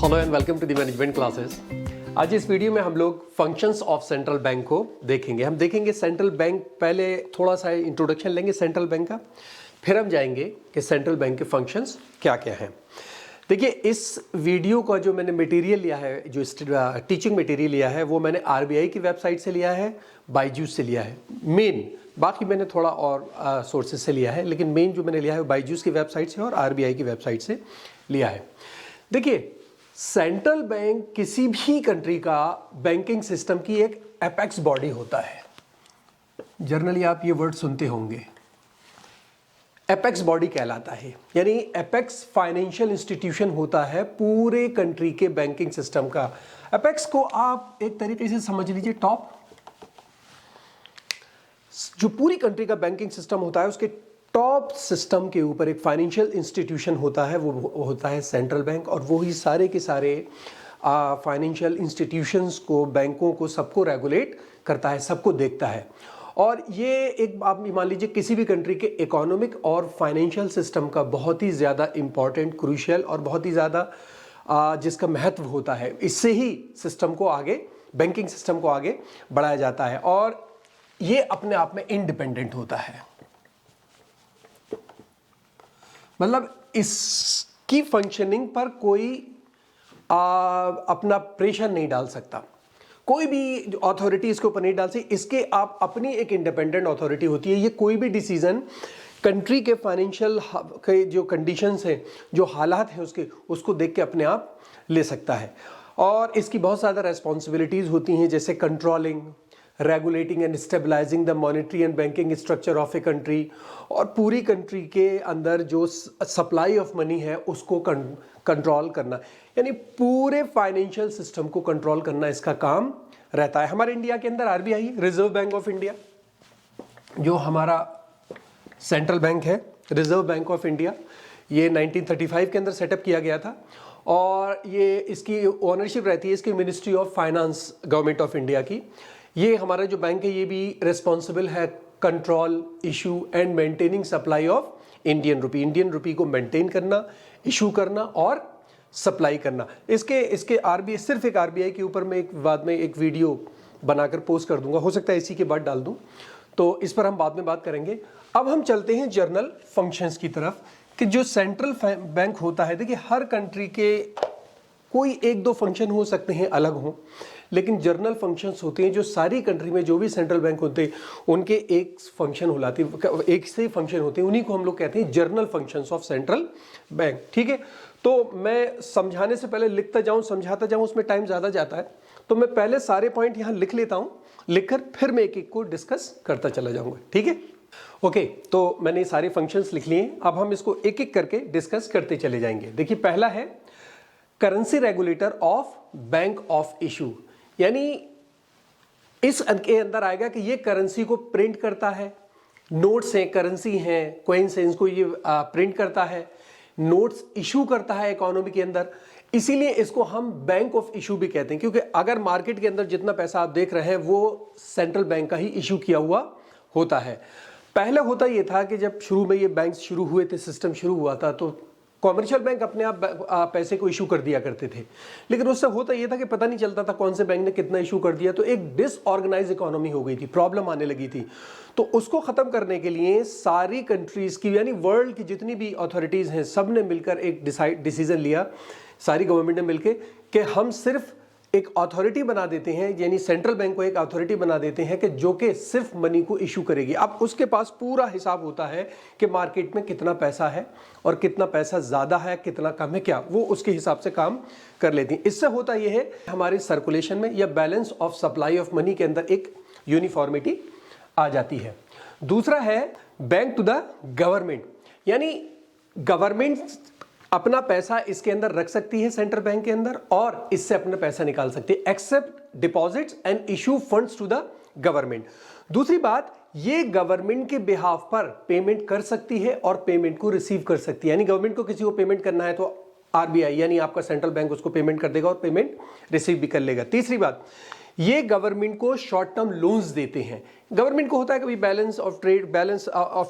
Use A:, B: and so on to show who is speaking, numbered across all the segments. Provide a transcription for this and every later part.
A: Hello and welcome to the management classes. आज इस video में हम लोग फंक्शंस ऑफ सेंट्रल बैंक को देखेंगे। हम देखेंगे सेंट्रल बैंक, पहले थोड़ा सा इंट्रोडक्शन लेंगे सेंट्रल बैंक का, फिर हम जाएंगे कि सेंट्रल बैंक के फंक्शंस क्या क्या हैं। देखिए, इस वीडियो का जो मैंने मटेरियल लिया है, जो टीचिंग मटेरियल लिया है, वो मैंने आरबीआई की वेबसाइट से लिया है, बायजूस से लिया है मेन। बाकी मैंने थोड़ा और सोर्सेज से लिया है, लेकिन मेन जो मैंने लिया है वो बायजूस की वेबसाइट से और आरबीआई की वेबसाइट से लिया है। देखिए, सेंट्रल बैंक किसी भी कंट्री का बैंकिंग सिस्टम की एक एपेक्स बॉडी होता है। जनरली आप ये वर्ड सुनते होंगे, एपेक्स बॉडी कहलाता है, यानी एपेक्स फाइनेंशियल इंस्टीट्यूशन होता है पूरे कंट्री के बैंकिंग सिस्टम का। एपेक्स को आप एक तरीके से समझ लीजिए टॉप। जो पूरी कंट्री का बैंकिंग सिस्टम होता है, उसके टॉप सिस्टम के ऊपर एक फाइनेंशियल इंस्टीट्यूशन होता है, वो होता है सेंट्रल बैंक। और वो ही सारे के सारे फाइनेंशियल इंस्टीट्यूशंस को, बैंकों को, सबको रेगुलेट करता है, सबको देखता है। और ये एक, आप मान लीजिए, किसी भी कंट्री के इकोनॉमिक और फाइनेंशियल सिस्टम का बहुत ही ज़्यादा इम्पॉर्टेंट, क्रूशियल और बहुत ही ज़्यादा जिसका महत्व होता है। इससे ही सिस्टम को आगे, बैंकिंग सिस्टम को आगे बढ़ाया जाता है, और ये अपने आप में इंडिपेंडेंट होता है। मतलब इसकी फंक्शनिंग पर कोई अपना प्रेशर नहीं डाल सकता, कोई भी अथॉरिटी इसके ऊपर नहीं डाल सकती। इसके आप अपनी एक इंडिपेंडेंट अथॉरिटी होती है। ये कोई भी डिसीजन कंट्री के फाइनेंशियल के जो कंडीशंस हैं, जो हालात हैं उसको देख के अपने आप ले सकता है। और इसकी बहुत ज़्यादा रेस्पॉन्सिबिलिटीज़ होती हैं, जैसे controlling, regulating and stabilising the monetary and banking structure of a country, और पूरी कंट्री के अंदर जो सप्लाई ऑफ मनी है उसको कंट्रोल करना, यानी पूरे फाइनेंशियल सिस्टम को कंट्रोल करना इसका काम रहता है। हमारे इंडिया के अंदर RBI, reserve Bank of India, जो हमारा सेंट्रल बैंक है, रिजर्व बैंक ऑफ इंडिया, ये 1935 के अंदर सेटअप किया गया था। और ये इसकी ओनरशिप रहती है इसकी ministry of finance, government of India की। ये हमारा जो बैंक है, ये भी रिस्पॉन्सिबल है control, issue and maintaining supply of Indian rupee. Indian rupee को मेंटेन करना, इशू करना और सप्लाई करना। इसके आरबीआई, सिर्फ एक आरबीआई के ऊपर मैं बाद में एक वीडियो बनाकर पोस्ट कर दूंगा, हो सकता है इसी के बाद डाल दूं, तो इस पर हम बाद में बात करेंगे। अब हम चलते हैं जर्नल फंक्शंस की तरफ, कि जो सेंट्रल बैंक होता है। देखिए, हर कंट्री के कोई एक दो फंक्शन हो सकते हैं अलग हों, लेकिन जर्नल फंक्शंस होते हैं जो सारी कंट्री में जो भी सेंट्रल बैंक होते हैं उनके एक फंक्शन होते हैं, एक से फंक्शन होते हैं, उन्हीं को हम लोग कहते हैं journal functions of central bank. ठीक है, तो मैं समझाने से पहले लिखता जाऊं, समझाता जाऊं, उसमें टाइम ज़्यादा जाता है, तो मैं पहले सारे पॉइंट यहाँ लिख लेता हूँ, लिखकर फिर मैं एक एक को डिस्कस करता चला जाऊँगा। ठीक है, ओके। तो मैंने सारे फंक्शंस लिख लिए, अब हम इसको एक एक करके डिस्कस करते चले जाएंगे। देखिए, पहला है currency regulator of bank of issue, यानी इस के अंदर आएगा कि ये करेंसी को प्रिंट करता है, नोट्स हैं, करेंसी हैं, कॉइन्स हैं, इनको ये प्रिंट करता है, नोट्स इशू करता है इकोनॉमी के अंदर। इसीलिए इसको हम बैंक ऑफ इशू भी कहते हैं, क्योंकि अगर मार्केट के अंदर जितना पैसा आप देख रहे हैं वो सेंट्रल बैंक का ही इशू किया हुआ होता है। पहले होता ये था कि जब शुरू में ये बैंक शुरू हुए थे, सिस्टम शुरू हुआ था, तो कॉमर्शियल बैंक अपने आप पैसे को इशू कर दिया करते थे, लेकिन उससे होता यह था कि पता नहीं चलता था कौन से बैंक ने कितना इशू कर दिया, तो एक डिसऑर्गेनाइज इकोनॉमी हो गई थी, प्रॉब्लम आने लगी थी। तो उसको खत्म करने के लिए सारी कंट्रीज की, यानी वर्ल्ड की जितनी भी अथॉरिटीज हैं, सब ने मिलकर एक डिसीजन लिया, सारी गवर्नमेंट ने मिलकर, कि हम सिर्फ एक अथॉरिटी बना देते हैं, यानी सेंट्रल बैंक को एक अथॉरिटी बना देते हैं कि जो कि सिर्फ मनी को इशू करेगी। अब उसके पास पूरा हिसाब होता है कि मार्केट में कितना पैसा है और कितना पैसा ज़्यादा है, कितना कम है, क्या वो उसके हिसाब से काम कर लेती हैं। इससे होता यह है हमारे सर्कुलेशन में या balance of supply of money के अंदर एक यूनिफॉर्मिटी आ जाती है। दूसरा है बैंक टू द गवर्नमेंट, यानी गवर्नमेंट अपना पैसा इसके अंदर रख सकती है सेंट्रल बैंक के अंदर, और इससे अपना पैसा निकाल सकती है, accept deposits and issue funds to the government. दूसरी बात, ये गवर्नमेंट के बिहाफ पर पेमेंट कर सकती है और पेमेंट को रिसीव कर सकती है, यानी गवर्नमेंट को किसी को पेमेंट करना है तो आरबीआई यानी आपका सेंट्रल बैंक उसको पेमेंट कर देगा और पेमेंट रिसीव भी कर लेगा। तीसरी बात, ये गवर्नमेंट को शॉर्ट टर्म लोन्स देते हैं। गवर्नमेंट को होता है कभी बैलेंस ऑफ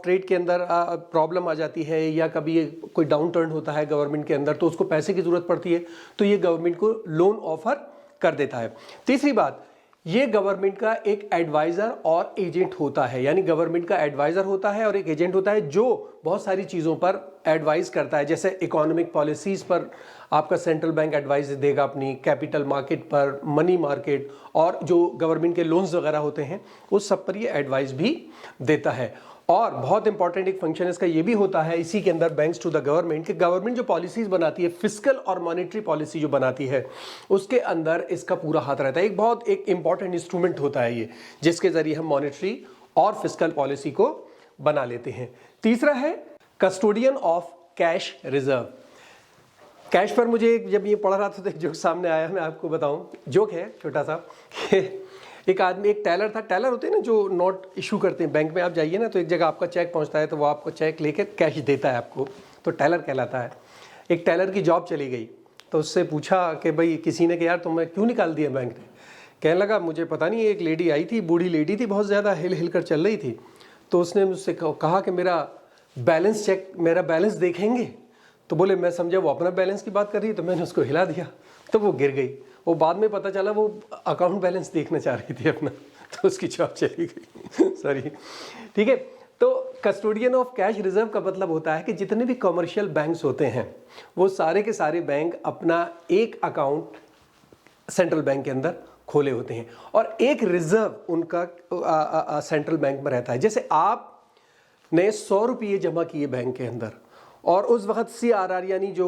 A: ट्रेड के अंदर प्रॉब्लम आ जाती है, या कभी कोई डाउन टर्न होता है गवर्नमेंट के अंदर, तो उसको पैसे की जरूरत पड़ती है, तो ये गवर्नमेंट को लोन ऑफर कर देता है। तीसरी बात, ये गवर्नमेंट का एक एडवाइजर और एजेंट होता है, यानी गवर्नमेंट का एडवाइजर होता है और एक एजेंट होता है जो बहुत सारी चीज़ों पर एडवाइस करता है। जैसे इकोनॉमिक पॉलिसीज पर आपका सेंट्रल बैंक एडवाइस देगा, अपनी कैपिटल मार्केट पर, मनी मार्केट, और जो गवर्नमेंट के लोन्स वगैरह होते हैं उस सब पर ये एडवाइस भी देता है। और बहुत इंपॉर्टेंट एक फंक्शन इसका ये भी होता है इसी के अंदर, बैंक्स टू द गवर्नमेंट, कि गवर्नमेंट जो पॉलिसीज बनाती है, फिस्कल और मॉनेटरी पॉलिसी जो बनाती है, उसके अंदर इसका पूरा हाथ रहता है। एक इंपॉर्टेंट इंस्ट्रूमेंट होता है ये, जिसके जरिए हम मॉनेटरी और फिस्कल पॉलिसी को बना लेते हैं। तीसरा है custodian of cash reserve. Cash पर मुझे जब ये पढ़ रहा था तो एक जोक सामने आया, मैं आपको बताऊं। जोक है छोटा सा, एक आदमी, एक टेलर था। टेलर होते हैं ना जो नोट इशू करते हैं, बैंक में आप जाइए ना तो एक जगह आपका चेक पहुंचता है तो वो आपको चेक लेकर कैश देता है आपको, तो टेलर कहलाता है। एक टेलर की जॉब चली गई तो उससे पूछा कि भाई, किसी ने कि यार तुम्हें क्यों निकाल दिया बैंक ने? कहने लगा मुझे पता नहीं, एक लेडी आई थी, बूढ़ी लेडी थी, बहुत ज़्यादा हिल हिल कर चल रही थी, तो उसने मुझसे कहा कि मेरा बैलेंस देखेंगे। तो बोले, मैं समझा वो अपना बैलेंस की बात कर रही है, तो मैंने उसको हिला दिया तो वो गिर गई। वो बाद में पता चला वो अकाउंट बैलेंस देखना चाह रही थी अपना, तो उसकी जॉब चली गई। सॉरी, ठीक है। तो कस्टोडियन ऑफ कैश रिजर्व का मतलब होता है कि जितने भी कमर्शियल बैंक्स होते हैं वो सारे के सारे बैंक अपना एक अकाउंट सेंट्रल बैंक के अंदर खोले होते हैं और एक रिजर्व उनका सेंट्रल बैंक में रहता है। जैसे आपने 100 रुपये जमा किए बैंक के अंदर और उस वक्त CRR यानी जो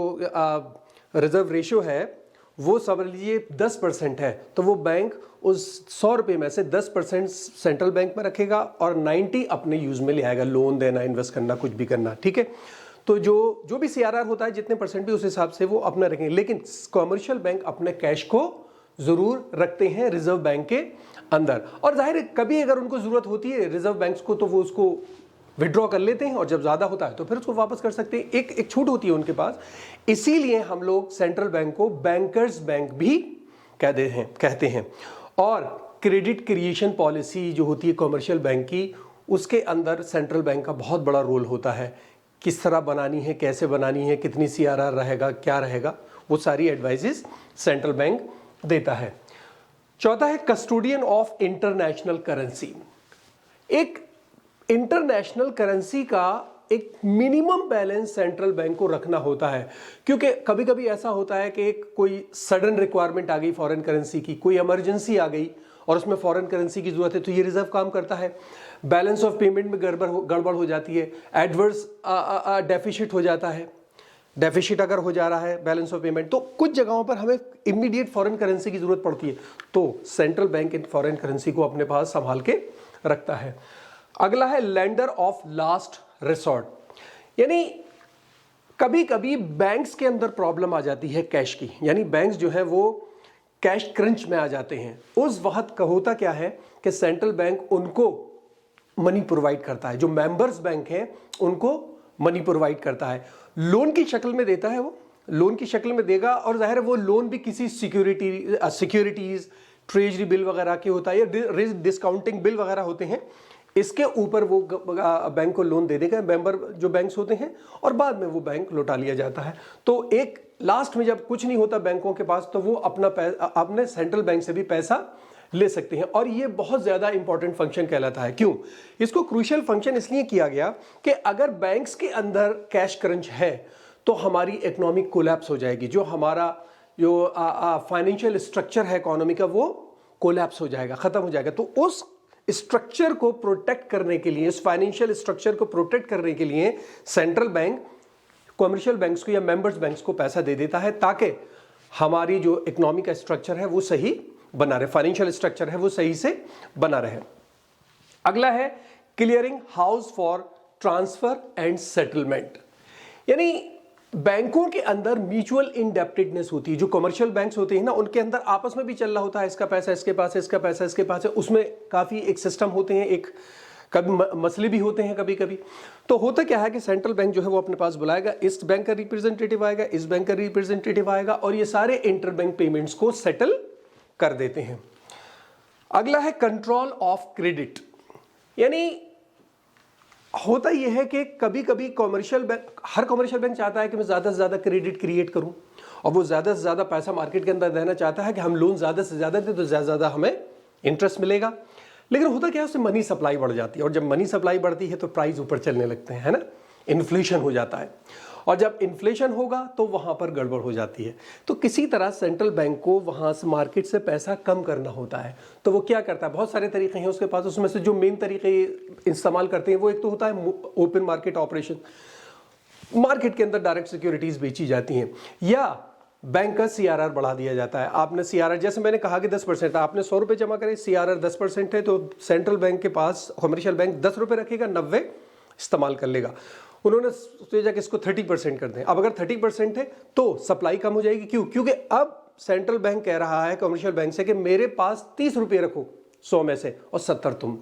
A: रिजर्व रेशियो है वो समझ लीजिए 10% है, तो वो बैंक उस 100 रुपये में से 10% सेंट्रल बैंक में रखेगा और 90 अपने यूज में ले आएगा, लोन देना, इन्वेस्ट करना, कुछ भी करना, ठीक है। तो जो भी CRR होता है, जितने परसेंट भी, उस हिसाब से वो अपना रखेंगे। लेकिन कमर्शियल बैंक अपने कैश को जरूर रखते हैं रिजर्व बैंक के अंदर, और जाहिर है कभी अगर उनको जरूरत होती है रिजर्व बैंक को तो वो उसको विड्रॉ कर लेते हैं, और जब ज़्यादा होता है तो फिर उसको वापस कर सकते हैं। एक छूट होती है उनके पास। इसीलिए हम लोग सेंट्रल बैंक को बैंकर्स बैंक भी कहते हैं। और क्रेडिट क्रिएशन पॉलिसी जो होती है कमर्शियल बैंक की, उसके अंदर सेंट्रल बैंक का बहुत बड़ा रोल होता है। किस तरह बनानी है, कैसे बनानी है, कितनी CRR रहेगा, क्या रहेगा, वो सारी एडवाइजेस सेंट्रल बैंक देता है। चौथा है कस्टोडियन ऑफ इंटरनेशनल करेंसी। एक इंटरनेशनल करेंसी का एक मिनिमम बैलेंस सेंट्रल बैंक को रखना होता है, क्योंकि कभी कभी ऐसा होता है कि कोई सडन रिक्वायरमेंट आ गई फॉरेन करेंसी की, कोई इमरजेंसी आ गई और उसमें फॉरेन करेंसी की जरूरत है, तो ये रिजर्व काम करता है। बैलेंस ऑफ पेमेंट में गड़बड़ हो जाती है, एडवर्स डेफिसिट हो जाता है, डेफिसिट अगर हो जा रहा है बैलेंस ऑफ पेमेंट, तो कुछ जगहों पर हमें इमीडिएट फॉरेन करेंसी की जरूरत पड़ती है, तो central bank in foreign currency को अपने पास संभाल के रखता है। अगला है लेंडर ऑफ लास्ट रिसोर्ट, यानी कभी कभी बैंक्स के अंदर प्रॉब्लम आ जाती है कैश की, यानी बैंक्स जो है वो कैश क्रंच में आ जाते हैं। उस वक्त का होता क्या है कि सेंट्रल बैंक उनको मनी प्रोवाइड करता है, जो मेंबर्स बैंक हैं उनको मनी प्रोवाइड करता है, लोन की शक्ल में देता है, वो लोन की शक्ल में देगा, और जाहिर है वो लोन भी किसी सिक्योरिटीज ट्रेजरी बिल वगैरह के होता है या डिस्काउंटिंग बिल वगैरह होते हैं, इसके ऊपर वो बैंक को लोन दे देगा मेंबर जो बैंक्स होते हैं, और बाद में वो बैंक लौटा लिया जाता है। तो एक लास्ट में जब कुछ नहीं होता बैंकों के पास, तो वो अपने सेंट्रल बैंक से भी पैसा ले सकते हैं, और ये बहुत ज़्यादा इंपॉर्टेंट फंक्शन कहलाता है। क्यों? इसको क्रूशियल फंक्शन इसलिए किया गया कि अगर बैंक्स के अंदर कैश क्रंच है तो हमारी इकोनॉमिक कोलैप्स हो जाएगी, जो हमारा जो फाइनेंशियल स्ट्रक्चर है इकोनॉमी का वो कोलैप्स हो जाएगा, ख़त्म हो जाएगा। तो उस स्ट्रक्चर को प्रोटेक्ट करने के लिए, इस फाइनेंशियल स्ट्रक्चर को प्रोटेक्ट करने के लिए सेंट्रल बैंक कमर्शियल बैंक्स को या मेंबर्स बैंक्स को पैसा दे देता है, ताकि हमारी जो इकोनॉमिक स्ट्रक्चर है वो सही बना रहे, फाइनेंशियल स्ट्रक्चर है वो सही से बना रहे। अगला है clearing house for transfer and settlement, यानी बैंकों के अंदर म्यूचुअल इंडेप्टेडनेस होती है। जो कमर्शियल बैंक्स होते हैं ना, उनके अंदर आपस में भी चल रहा होता है, इसका पैसा इसके पास है, इसका पैसा इसके पास है, उसमें काफ़ी एक सिस्टम होते हैं, एक कभी मसले भी होते हैं कभी कभी। तो होता क्या है कि सेंट्रल बैंक जो है वो अपने पास बुलाएगा, इस बैंक का रिप्रेजेंटेटिव आएगा, इस बैंक का रिप्रेजेंटेटिव आएगा, और ये सारे इंटर बैंक पेमेंट्स को सेटल कर देते हैं। अगला है कंट्रोल ऑफ क्रेडिट। यानी होता यह है कि कभी कभी कॉमर्शियल बैंक, हर कॉमर्शियल बैंक चाहता है कि मैं ज़्यादा से ज़्यादा क्रेडिट क्रिएट करूं, और वो ज़्यादा से ज़्यादा पैसा मार्केट के अंदर देना चाहता है कि हम लोन ज़्यादा से ज़्यादा दें तो ज़्यादा से ज़्यादा हमें इंटरेस्ट मिलेगा। लेकिन होता क्या है, उससे मनी सप्लाई बढ़ जाती है, और जब मनी सप्लाई बढ़ती है तो प्राइस ऊपर चलने लगते हैं, है ना, इन्फ्लेशन हो जाता है, और जब इन्फ्लेशन होगा तो वहाँ पर गड़बड़ हो जाती है। तो किसी तरह सेंट्रल बैंक को वहाँ से मार्केट से पैसा कम करना होता है। तो वो क्या करता है, बहुत सारे तरीके हैं उसके पास, उसमें से जो मेन तरीके इस्तेमाल करते हैं वो एक तो होता है ओपन मार्केट ऑपरेशन, मार्केट के अंदर डायरेक्ट सिक्योरिटीज बेची जाती हैं, या बैंक का सीआरआर बढ़ा दिया जाता है। आपने सीआरआर, जैसे मैंने कहा कि 10%, आपने 100 रुपये जमा करे, सीआरआर 10% है, तो सेंट्रल बैंक के पास कमर्शियल बैंक 10 रुपये रखेगा, 90 इस्तेमाल कर लेगा। उन्होंने सोचा कि इसको 30% कर दें। अब अगर 30% है तो सप्लाई कम हो जाएगी, क्यों? क्योंकि अब सेंट्रल बैंक कह रहा है कमर्शियल बैंक से कि मेरे पास 30 रुपये रखो 100 में से और 70 तुम।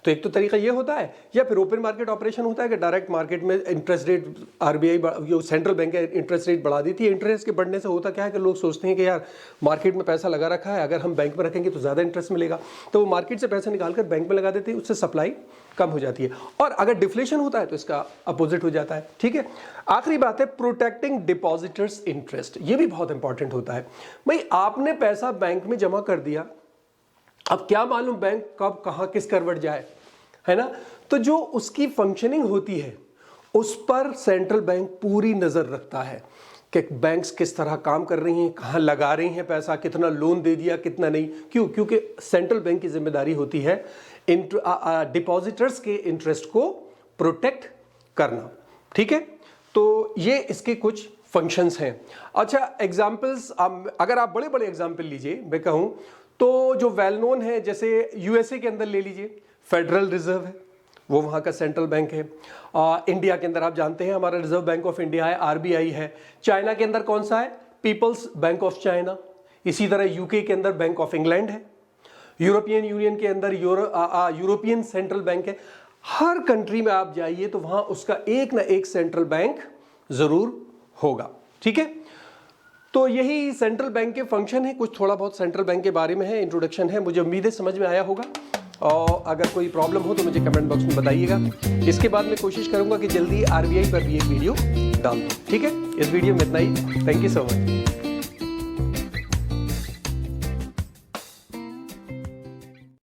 A: तो एक तो तरीका ये होता है, या फिर ओपन मार्केट ऑपरेशन होता है कि डायरेक्ट मार्केट में इंटरेस्ट रेट आरबीआई जो सेंट्रल बैंक है इंटरेस्ट रेट बढ़ा देती है। इंटरेस्ट के बढ़ने से होता क्या है कि लोग सोचते हैं कि यार मार्केट में पैसा लगा रखा है, अगर हम बैंक में रखेंगे तो ज़्यादा इंटरेस्ट मिलेगा, तो वो मार्केट से पैसा निकालकर बैंक में लगा देते हैं, उससे सप्लाई कम हो जाती है। और अगर डिफ्लेशन होता है तो इसका अपोजिट हो जाता है। ठीक है, आखिरी बात है प्रोटेक्टिंग डिपॉजिटर्स इंटरेस्ट। ये भी बहुत इंपॉर्टेंट होता है। भाई आपने पैसा बैंक में जमा कर दिया, अब क्या मालूम बैंक कब कहां किस करवट जाए, है ना, तो जो उसकी फंक्शनिंग होती है उस पर सेंट्रल बैंक पूरी नजर रखता है कि बैंक्स किस तरह काम कर रही हैं, कहां लगा रही हैं पैसा, कितना लोन दे दिया कितना नहीं। क्यों? क्योंकि सेंट्रल बैंक की जिम्मेदारी होती है डिपॉजिटर्स के इंटरेस्ट को प्रोटेक्ट करना। ठीक है, तो ये इसके कुछ फंक्शंस हैं। अच्छा, एग्जांपल्स, अगर आप बड़े बड़े एग्जांपल लीजिए, मैं कहूं तो जो वेल नोन है, जैसे यूएसए के अंदर ले लीजिए, फेडरल रिजर्व है, वो वहाँ का सेंट्रल बैंक है। इंडिया के अंदर आप जानते हैं हमारा रिजर्व बैंक ऑफ इंडिया है, आरबीआई है। चाइना के अंदर कौन सा है? People's Bank of China. इसी तरह यूके के अंदर बैंक ऑफ इंग्लैंड है। यूरोपियन यूनियन के अंदर यूरोपियन सेंट्रल बैंक है। हर कंट्री में आप जाइए तो वहाँ उसका एक ना एक सेंट्रल बैंक जरूर होगा। ठीक है, तो यही सेंट्रल बैंक के फंक्शन है। कुछ थोड़ा बहुत सेंट्रल बैंक के बारे में है, इंट्रोडक्शन है। मुझे उम्मीद है समझ में आया होगा, और अगर कोई प्रॉब्लम हो तो मुझे कमेंट बॉक्स में बताइएगा। इसके बाद मैं कोशिश करूंगा कि जल्दी आरबीआई पर भी एक वीडियो डाल दूं। ठीक है, इस वीडियो में इतना ही। Thank you so much.